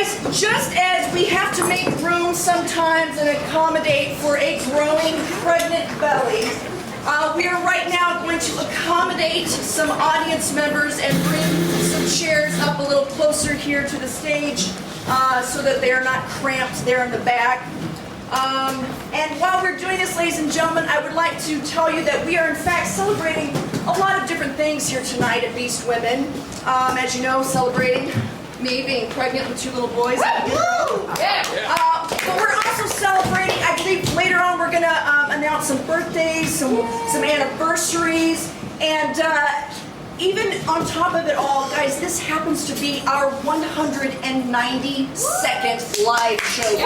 guys, just as we have to make room sometimes and accommodate for a growing pregnant belly, we are right now going to accommodate some audience members and bring some chairs up a little closer here to the stage so that they are not cramped there in the back. And while we're doing this, ladies and gentlemen, I would like to tell you that we are in fact celebrating a lot of different things here tonight at Beastwomen. As you know, celebrating me being pregnant with 2 little boys. But we're also celebrating, I believe later on we're going to announce some birthdays, some anniversaries, and even on top of it all, guys, this happens to be our 192nd live show.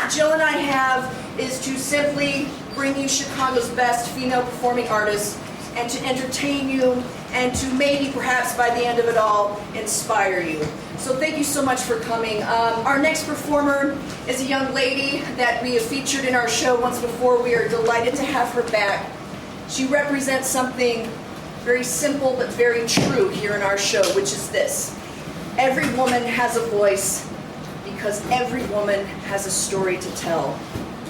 Jill and I have is to simply bring you Chicago's best female performing artists and to entertain you and to maybe perhaps by the end of it all inspire you. So thank you so much for coming. Our next performer is a young lady that we have featured in our show once before. We are delighted to have her back. She represents something very simple but very true here in our show, which is this: every woman has a voice, because every woman has a story to tell.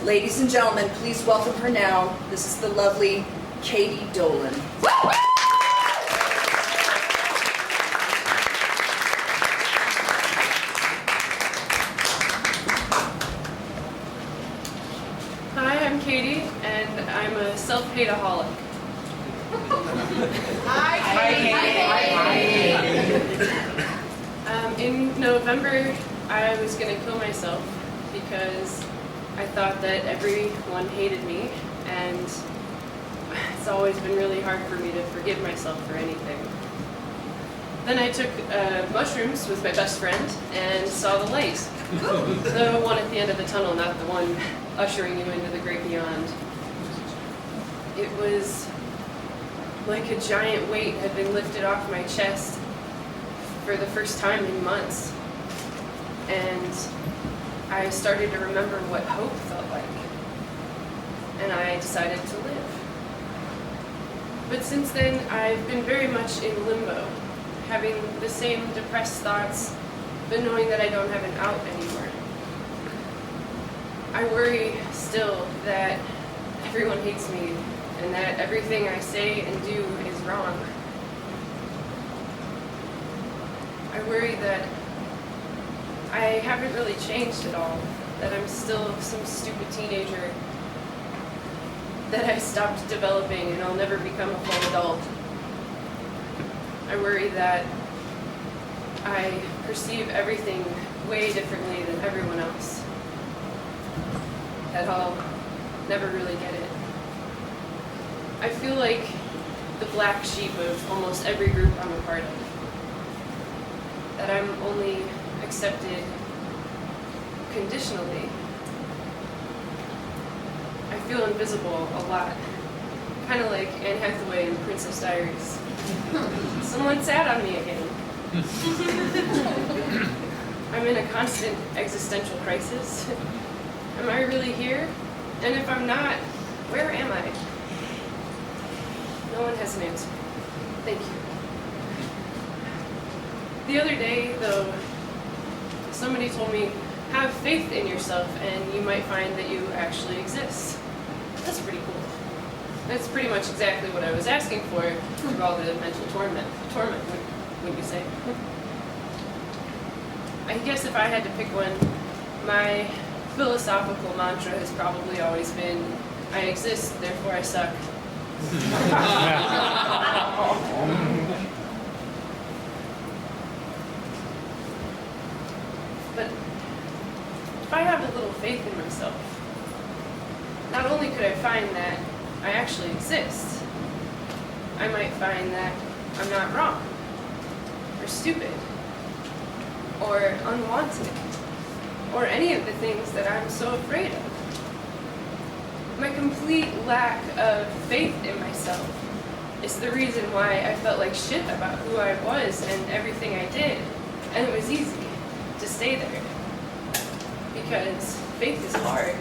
Ladies and gentlemen, please welcome her now. This is the lovely Kaydee Dolan. Hi, I'm Kaydee, and I'm a self-hate-aholic. Hi, Kaydee. In November, I was going to kill myself because I thought that everyone hated me, and it's always been really hard for me to forgive myself for anything. Then I took mushrooms with my best friend and saw the light. The one at the end of the tunnel, not the one ushering you into the great beyond. It was like a giant weight had been lifted off my chest for the first time in months. And I started to remember what hope felt like. And I decided to live. But since then, I've been very much in limbo, having the same depressed thoughts, but knowing that I don't have an out anymore. I worry still that everyone hates me and that everything I say and do is wrong. I worry that I haven't really changed at all, that I'm still some stupid teenager, that I stopped developing and I'll never become a full adult. I worry that I perceive everything way differently than everyone else, that I'll never really get it. I feel like the black sheep of almost every group I'm a part of, that I'm only accepted conditionally. I feel invisible a lot, kind of like Anne Hathaway in Princess Diaries. Someone sat on me again. I'm in a constant existential crisis. Am I really here? And if I'm not, where am I? No one has an answer. Thank you. The other day, though, somebody told me, have faith in yourself and you might find that you actually exist. That's pretty cool. That's pretty much exactly what I was asking for through all the mental torment, would you say? I guess if I had to pick one, my philosophical mantra has probably always been, I exist, therefore I suck. But if I have a little faith in myself, not only could I find that I actually exist, I might find that I'm not wrong, or stupid, or unwanted, or any of the things that I'm so afraid of. My complete lack of faith in myself is the reason why I felt like shit about who I was and everything I did, and it was easy to stay there, because faith is hard.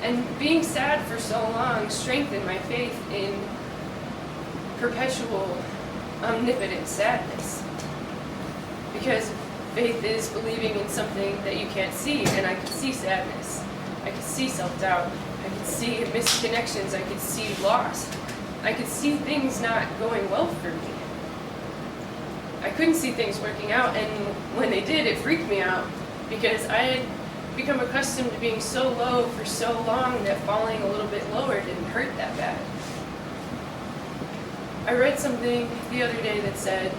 And being sad for so long strengthened my faith in perpetual, omnipotent sadness. Because faith is believing in something that you can't see, and I could see sadness. I could see self-doubt. I could see missed connections. I could see loss. I could see things not going well for me. I couldn't see things working out, and when they did, it freaked me out because I had become accustomed to being so low for so long that falling a little bit lower didn't hurt that bad. I read something the other day that said,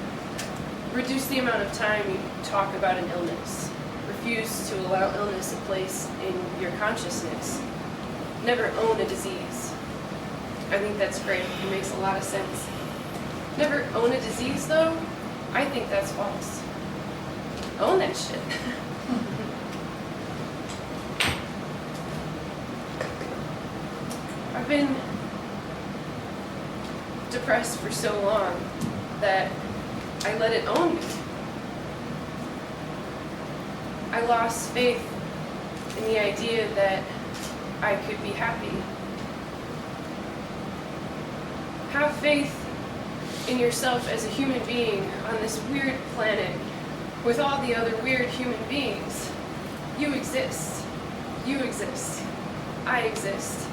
reduce the amount of time you talk about an illness. Refuse to allow illness a place in your consciousness. Never own a disease. I think that's great. It makes a lot of sense. Never own a disease, though? I think that's false. Own that shit. I've been depressed for so long that I let it own me. I lost faith in the idea that I could be happy. Have faith in yourself as a human being on this weird planet with all the other weird human beings. You exist. You exist. I exist.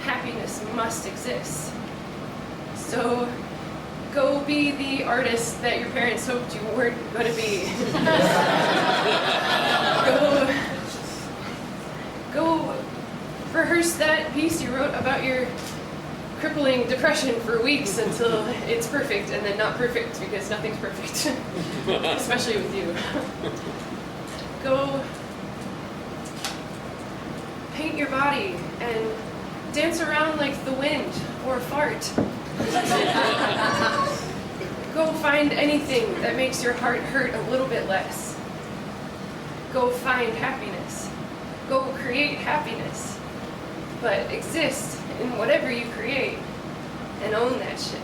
Happiness must exist. So go be the artist that your parents hoped you weren't going to be. Go rehearse that piece you wrote about your crippling depression for weeks until it's perfect, and then not perfect because nothing's perfect, especially with you. Go paint your body and dance around like the wind or fart. Go find anything that makes your heart hurt a little bit less. Go find happiness. Go create happiness. But exist in whatever you create and own that shit.